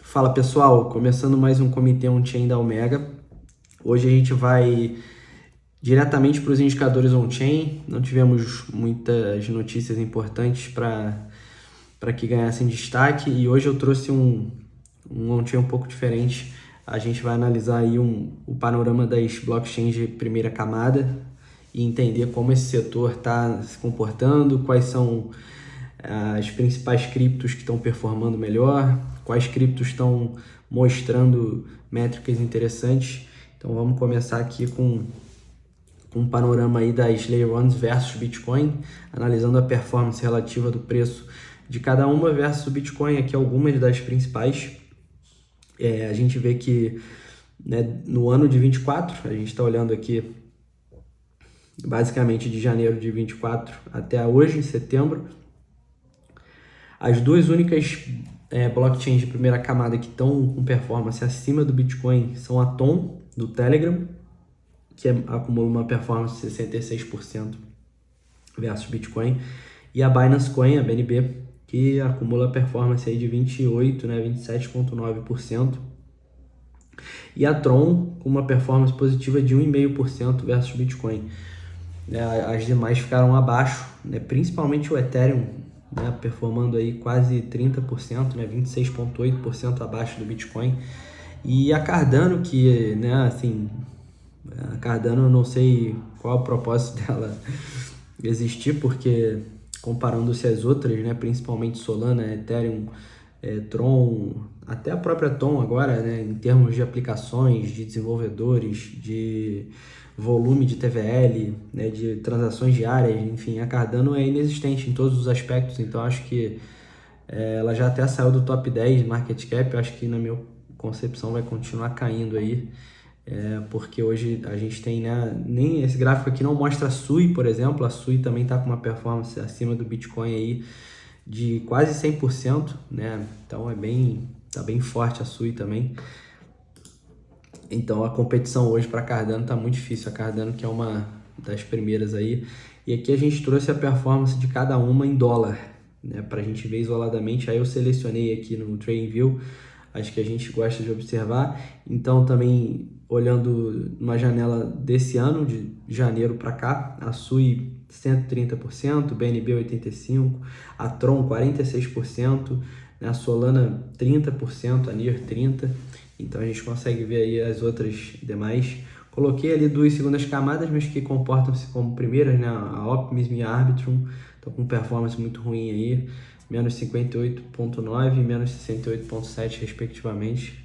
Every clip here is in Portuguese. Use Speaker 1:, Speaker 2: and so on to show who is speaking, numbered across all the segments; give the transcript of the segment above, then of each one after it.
Speaker 1: Fala pessoal, começando mais um Comitê On-Chain da Omega. Hoje a gente vai diretamente para os indicadores on-chain. Não tivemos muitas notícias importantes para que ganhassem destaque, e hoje eu trouxe um on-chain um pouco diferente. A gente vai analisar aí o panorama das blockchains de primeira camada e entender como esse setor está se comportando, quais são as principais criptos que estão performando melhor, quais criptos estão mostrando métricas interessantes. Então vamos começar aqui com um panorama aí das Layer 1 versus Bitcoin, analisando a performance relativa do preço de cada uma versus o Bitcoin. Aqui algumas das principais. A gente vê que, né, no ano de 24, a gente está olhando aqui basicamente de janeiro de 24 até hoje, setembro, as duas únicas blockchains de primeira camada que estão com performance acima do Bitcoin são a Tom, do Telegram, que acumula uma performance de 66% versus Bitcoin, e a Binance Coin, a BNB, que acumula performance aí de 28%, né, 27,9%, e a Tron com uma performance positiva de 1,5% versus Bitcoin. As demais ficaram abaixo, né, principalmente o Ethereum, né, performando aí quase 30%, né, 26,8% abaixo do Bitcoin. E a Cardano, que, né, assim, a Cardano eu não sei qual é o propósito dela existir, porque comparando-se às outras, né, principalmente Solana, Ethereum, Tron, até a própria Tom agora, né, em termos de aplicações, de desenvolvedores, de volume de TVL, né, de transações diárias, enfim, a Cardano é inexistente em todos os aspectos. Então acho que ela já até saiu do top 10 de market cap. Eu acho que, na minha concepção, vai continuar caindo aí, porque hoje a gente tem, né, nem esse gráfico aqui não mostra a Sui, por exemplo. A Sui também está com uma performance acima do Bitcoin aí de quase 100%, né? Então tá bem forte a Sui também. Então a competição hoje para a Cardano tá muito difícil. A Cardano, que é uma das primeiras aí. E aqui a gente trouxe a performance de cada uma em dólar, né, para a gente ver isoladamente. Aí eu selecionei aqui no TradingView, acho que a gente gosta de observar. Então também olhando numa janela desse ano, de janeiro para cá, a Sui 130%, BNB 85%, a Tron 46%, né, a Solana 30%, a NIR 30%. Então a gente consegue ver aí as outras demais. Coloquei ali duas segundas camadas, mas que comportam-se como primeiras, né? A Optimism e a Arbitrum estão com performance muito ruim aí, menos 58,9 e menos 68,7 respectivamente.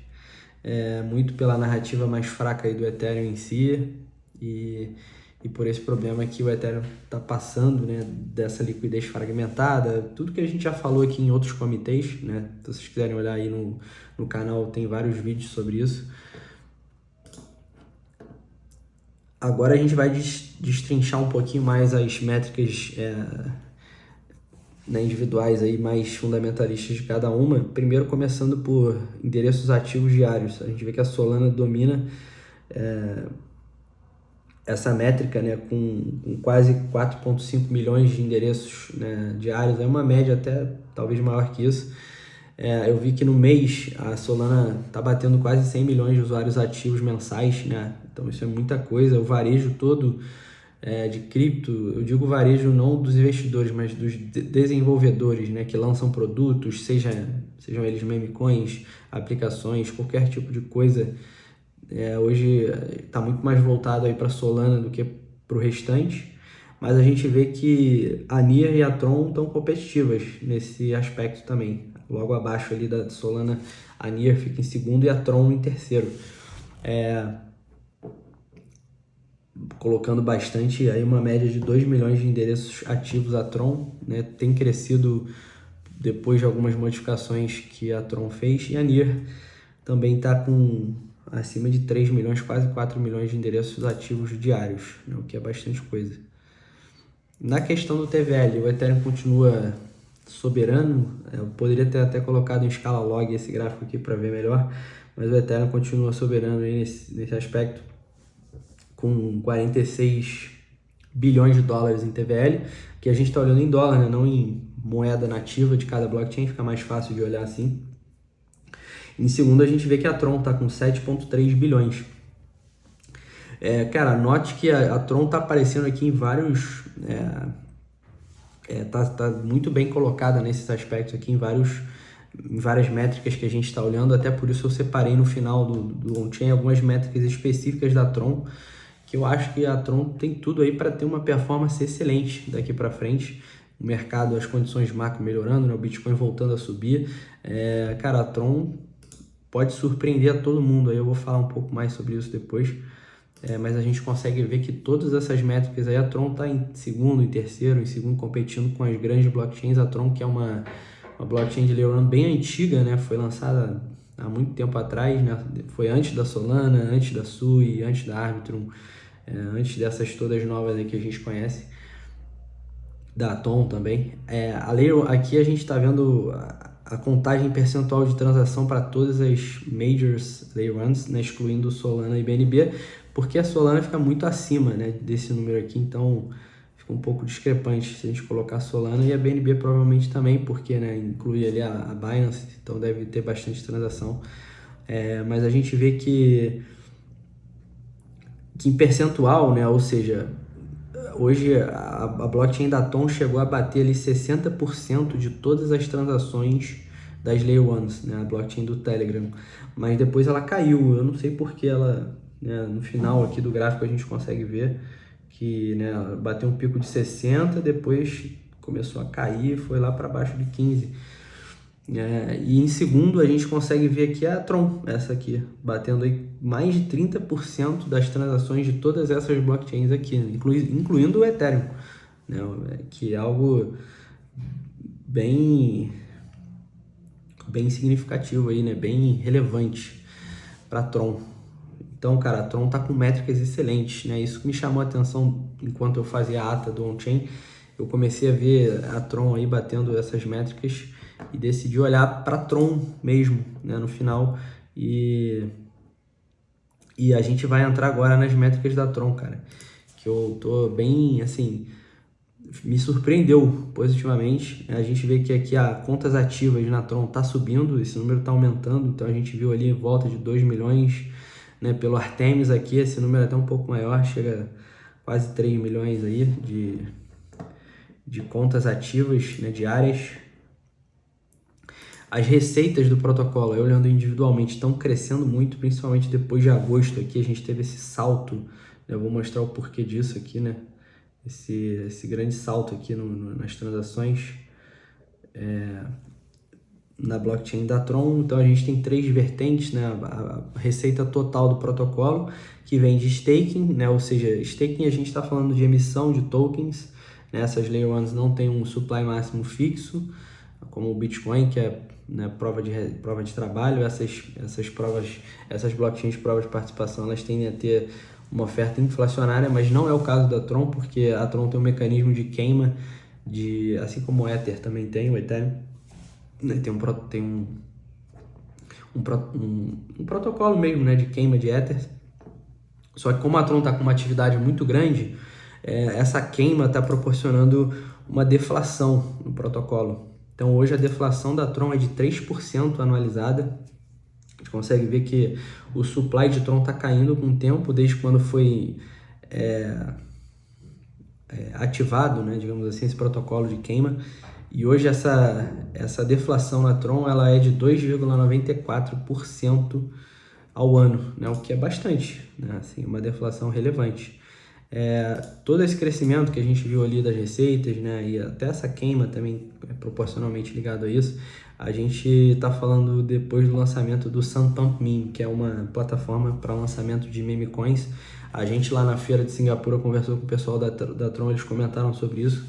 Speaker 1: Muito pela narrativa mais fraca aí do Ethereum em si, e por esse problema que o Ethereum está passando, né, dessa liquidez fragmentada, tudo que a gente já falou aqui em outros comitês, né? Se vocês quiserem olhar aí no canal, tem vários vídeos sobre isso. Agora a gente vai destrinchar um pouquinho mais as métricas né, individuais aí, mais fundamentalistas de cada uma. Primeiro, começando por endereços ativos diários. A gente vê que a Solana domina essa métrica, né, com quase 4,5 milhões de endereços, né, diários. É uma média até talvez maior que isso. Eu vi que no mês a Solana está batendo quase 100 milhões de usuários ativos mensais, né? Então isso é muita coisa. O varejo todo de cripto, eu digo varejo não dos investidores, mas dos desenvolvedores, né, que lançam produtos, sejam eles meme coins, aplicações, qualquer tipo de coisa. Hoje está muito mais voltado aí para Solana do que para o restante, mas a gente vê que a NIR e a Tron estão competitivas nesse aspecto também. Logo abaixo ali da Solana, a NIR fica em segundo e a Tron em terceiro. Colocando bastante, aí uma média de 2 milhões de endereços ativos a Tron, né? Tem crescido depois de algumas modificações que a Tron fez, e a NIR também está com acima de 3 milhões, quase 4 milhões de endereços ativos diários, né? O que é bastante coisa. Na questão do TVL, o Ethereum continua soberano. Eu poderia ter até colocado em escala log esse gráfico aqui para ver melhor, mas o Ethereum continua soberano aí nesse aspecto, com 46 bilhões de dólares em TVL, que a gente está olhando em dólar, né? Não em moeda nativa de cada blockchain, fica mais fácil de olhar assim. Em segundo, a gente vê que a Tron está com 7,3 bilhões. Cara, note que a Tron está aparecendo aqui em vários... tá muito bem colocada nesses aspectos aqui, em várias métricas que a gente está olhando. Até por isso eu separei no final do on-chain algumas métricas específicas da Tron, que eu acho que a Tron tem tudo aí para ter uma performance excelente daqui para frente. O mercado, as condições macro melhorando, né? O Bitcoin voltando a subir. Cara, a Tron pode surpreender a todo mundo. Aí eu vou falar um pouco mais sobre isso depois. Mas a gente consegue ver que todas essas métricas aí, a Tron está em segundo, em terceiro, competindo com as grandes blockchains. A Tron, que é uma blockchain de Layer 1 bem antiga, né? Foi lançada há muito tempo atrás, né? Foi antes da Solana, antes da Sui, antes da Arbitrum, antes dessas todas novas aí que a gente conhece, da Atom também. Aqui a gente está vendo a contagem percentual de transação para todas as majors Layer 1s, né? Excluindo Solana e BNB, porque a Solana fica muito acima, né, desse número aqui, então fica um pouco discrepante se a gente colocar a Solana, e a BNB provavelmente também, porque, né, inclui ali a Binance, então deve ter bastante transação. Mas a gente vê que em percentual, né, ou seja, hoje a blockchain da Atom chegou a bater ali 60% de todas as transações das Layer 1s, né, a blockchain do Telegram, mas depois ela caiu. Eu não sei porque ela, né, no final aqui do gráfico a gente consegue ver que, né, bateu um pico de 60, depois começou a cair, foi lá para baixo de 15. E em segundo a gente consegue ver aqui a Tron, essa aqui, batendo aí mais de 30% das transações de todas essas blockchains aqui, incluindo o Ethereum, né, que é algo bem significativo aí, né, bem relevante para a Tron. Então, cara, a Tron tá com métricas excelentes, né? Isso que me chamou a atenção enquanto eu fazia a ata do on-chain. Eu comecei a ver a Tron aí batendo essas métricas e decidi olhar para a Tron mesmo, né, no final. E a gente vai entrar agora nas métricas da Tron, cara, que eu tô bem, assim, me surpreendeu positivamente. A gente vê que aqui a contas ativas na Tron tá subindo, esse número tá aumentando, então a gente viu ali em volta de 2 milhões, né, pelo Artemis aqui, esse número é até um pouco maior, chega a quase 3 milhões aí de contas ativas, né, diárias. As receitas do protocolo, eu olhando individualmente, estão crescendo muito, principalmente depois de agosto aqui, a gente teve esse salto, né, eu vou mostrar o porquê disso aqui, né, esse grande salto aqui nas transações na blockchain da Tron. Então a gente tem três vertentes, né? A receita total do protocolo, que vem de staking, né? Ou seja, staking a gente está falando de emissão de tokens, né? Essas Layer 1s não tem um supply máximo fixo, como o Bitcoin, que é, né, prova de trabalho. Essas blockchains de prova de participação, elas tendem a ter uma oferta inflacionária, mas não é o caso da Tron, porque a Tron tem um mecanismo de queima, assim como o Ether também tem, o Ethereum, né, tem um protocolo mesmo, né, de queima de Ether. Só que como a Tron está com uma atividade muito grande, essa queima está proporcionando uma deflação no protocolo. Então hoje a deflação da Tron é de 3% anualizada. A gente consegue ver que o supply de Tron está caindo com o tempo, desde quando foi ativado, né, digamos assim, esse protocolo de queima. E hoje essa deflação na Tron ela é de 2,94% ao ano, né, o que é bastante, né, assim, uma deflação relevante. Todo esse crescimento que a gente viu ali das receitas, né, e até essa queima também é proporcionalmente ligado a isso. A gente está falando depois do lançamento do Sunpump Meme, que é uma plataforma para lançamento de meme coins. A gente lá na feira de Singapura conversou com o pessoal da Tron, eles comentaram sobre isso,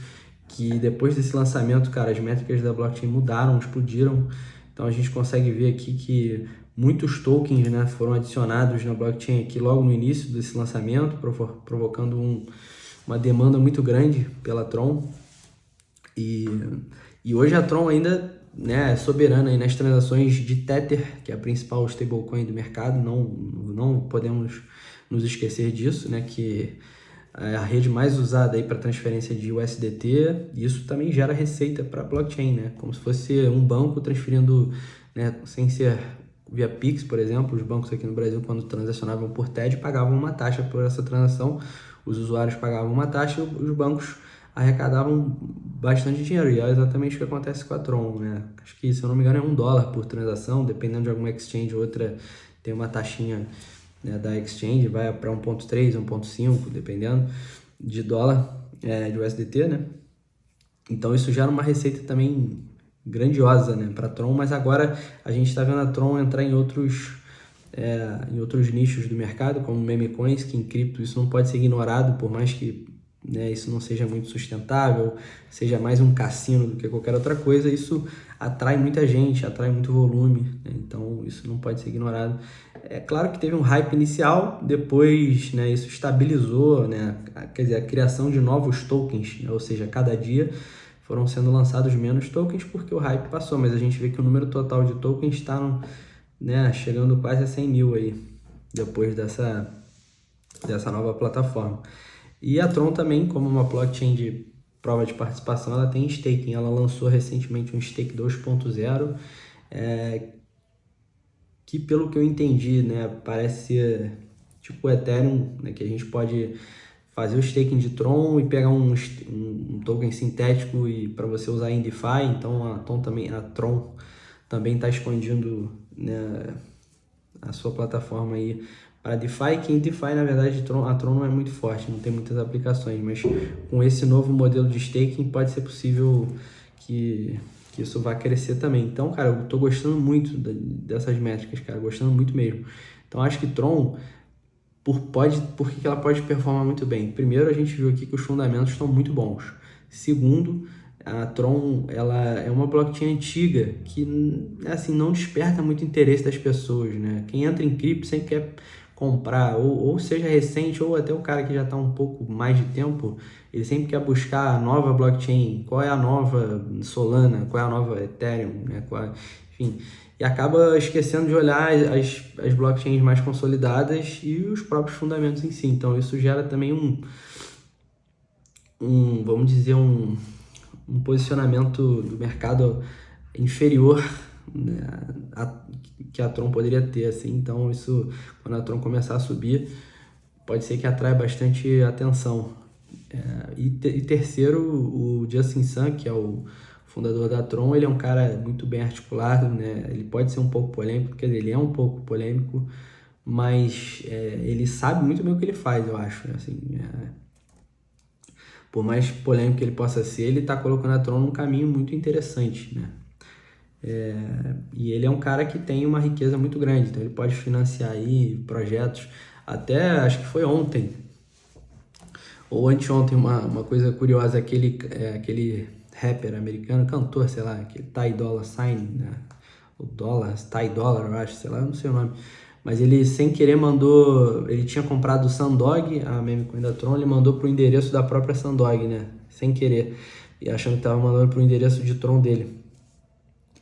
Speaker 1: que depois desse lançamento, cara, as métricas da blockchain mudaram, explodiram. Então a gente consegue ver aqui que muitos tokens, né, foram adicionados na blockchain aqui logo no início desse lançamento, provocando uma demanda muito grande pela Tron. E hoje a Tron ainda, né, é soberana aí nas transações de Tether, que é a principal stablecoin do mercado. Não podemos nos esquecer disso, né, que a rede mais usada aí para transferência de USDT, e isso também gera receita para blockchain, né? Como se fosse um banco transferindo, né, sem ser via Pix, por exemplo. Os bancos aqui no Brasil, quando transacionavam por TED, pagavam uma taxa por essa transação, os usuários pagavam uma taxa e os bancos arrecadavam bastante dinheiro, e é exatamente o que acontece com a Tron, né? Acho que, se eu não me engano, é $1 por transação, dependendo de alguma exchange ou outra, tem uma taxinha, né, da exchange, vai para 1.3, 1.5, dependendo de dólar, de USDT, né? Então isso gera uma receita também grandiosa, né, para a Tron, mas agora a gente está vendo a Tron entrar em outros nichos do mercado, como meme coins, que em cripto isso não pode ser ignorado, por mais que, né, isso não seja muito sustentável, seja mais um cassino do que qualquer outra coisa, isso atrai muita gente, atrai muito volume, né? Então isso não pode ser ignorado. É claro que teve um hype inicial, depois, né, isso estabilizou, né, quer dizer, a criação de novos tokens, né? Ou seja, cada dia foram sendo lançados menos tokens porque o hype passou, mas a gente vê que o número total de tokens está, né, chegando quase a 100 mil aí, depois dessa nova plataforma. E a Tron também, como uma blockchain de prova de participação, ela tem staking. Ela lançou recentemente um stake 2.0, que, pelo que eu entendi, né, parece ser tipo o Ethereum, né, que a gente pode fazer o staking de Tron e pegar um token sintético e para você usar em DeFi. Então a Tron também está expandindo, né, a sua plataforma aí para DeFi, que em DeFi, na verdade, a Tron não é muito forte, não tem muitas aplicações, mas com esse novo modelo de staking pode ser possível que isso vá crescer também. Então, cara, eu tô gostando muito dessas métricas, cara, gostando muito mesmo. Então, acho que Tron, por que ela pode performar muito bem? Primeiro, a gente viu aqui que os fundamentos estão muito bons. Segundo, a Tron, ela é uma blockchain antiga que, assim, não desperta muito interesse das pessoas, né? Quem entra em cripto sempre quer comprar, ou seja recente, ou até o cara que já está um pouco mais de tempo, ele sempre quer buscar a nova blockchain, qual é a nova Solana, qual é a nova Ethereum, né? Enfim, e acaba esquecendo de olhar as blockchains mais consolidadas e os próprios fundamentos em si. Então isso gera também vamos dizer, um posicionamento do mercado inferior, né, que a Tron poderia ter, assim. Então isso, quando a Tron começar a subir, pode ser que atraia bastante atenção. E terceiro, o Justin Sun, que é o fundador da Tron, ele é um cara muito bem articulado, né? Ele pode ser um pouco polêmico, quer dizer, ele é um pouco polêmico, mas ele sabe muito bem o que ele faz, eu acho, assim. Por mais polêmico que ele possa ser, ele está colocando a Tron num caminho muito interessante, né? E ele é um cara que tem uma riqueza muito grande, então ele pode financiar aí projetos. Até acho que foi ontem ou anteontem, uma coisa curiosa, aquele rapper americano, cantor, sei lá, aquele Ty Dolla Sign, né? O Ty Dollar, eu acho, sei lá, não sei o nome. Mas ele, sem querer, ele tinha comprado o Sandog, a meme coin da Tron, ele mandou pro endereço da própria Sandog, né? Sem querer. E achando que tava mandando pro endereço de Tron dele.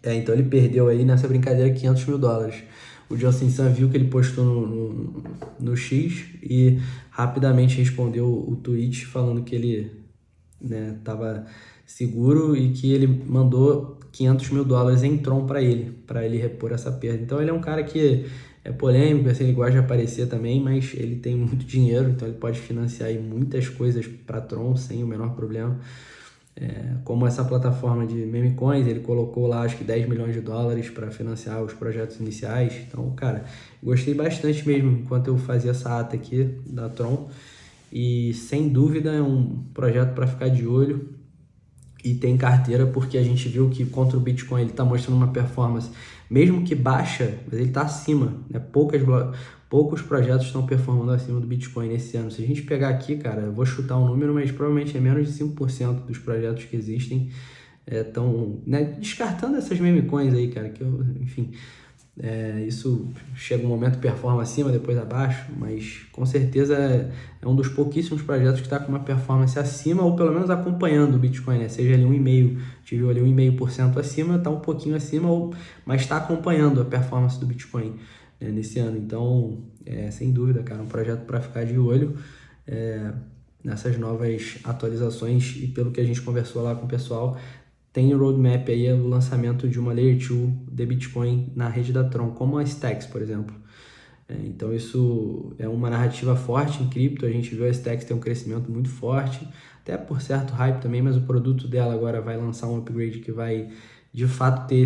Speaker 1: Então ele perdeu aí nessa brincadeira $500 mil. O Justin Sun viu que ele postou no X e rapidamente respondeu o tweet falando que ele, né, tava seguro e que ele mandou $500 mil em Tron para ele repor essa perda. Então ele é um cara que é polêmico, assim, ele gosta de aparecer também, mas ele tem muito dinheiro, então ele pode financiar aí muitas coisas para Tron sem o menor problema. Como essa plataforma de meme coins, ele colocou lá acho que $10 milhões para financiar os projetos iniciais. Então, cara, gostei bastante mesmo enquanto eu fazia essa ata aqui da Tron, e sem dúvida é um projeto para ficar de olho e tem carteira, porque a gente viu que contra o Bitcoin ele está mostrando uma performance, mesmo que baixa, mas ele está acima, né? Poucos projetos estão performando acima do Bitcoin nesse ano. Se a gente pegar aqui, cara, eu vou chutar um número, mas provavelmente é menos de 5% dos projetos que existem estão, né, descartando essas meme coins aí, cara, que enfim, isso chega um momento performa acima, depois abaixo, mas com certeza é um dos pouquíssimos projetos que está com uma performance acima, ou pelo menos acompanhando o Bitcoin, né? Seja ali 1,5%, tive ali 1,5% acima, está um pouquinho acima, mas está acompanhando a performance do Bitcoin, né, nesse ano. Então, sem dúvida, cara, um projeto para ficar de olho. nessas novas atualizações, e pelo que a gente conversou lá com o pessoal, tem o roadmap aí, o lançamento de uma Layer 2 de Bitcoin na rede da Tron, como a Stacks, por exemplo. Então isso é uma narrativa forte em cripto, a gente viu a Stacks ter um crescimento muito forte, até por certo hype também, mas o produto dela agora vai lançar um upgrade que vai de fato ter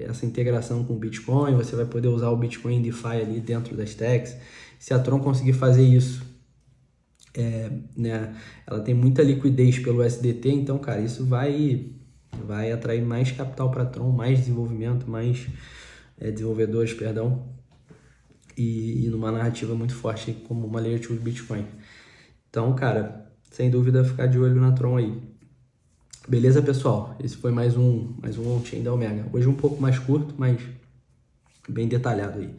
Speaker 1: essa integração com o Bitcoin, você vai poder usar o Bitcoin DeFi ali dentro da Stacks. Se a Tron conseguir fazer isso, né, ela tem muita liquidez pelo USDT, então, cara, isso vai atrair mais capital para a Tron, mais desenvolvimento, mais desenvolvedores, perdão, e numa narrativa muito forte como uma Layer 2 Bitcoin. Então, cara, sem dúvida ficar de olho na Tron aí. Beleza, pessoal? Esse foi mais um on-chain da Omega. Hoje um pouco mais curto, mas bem detalhado aí.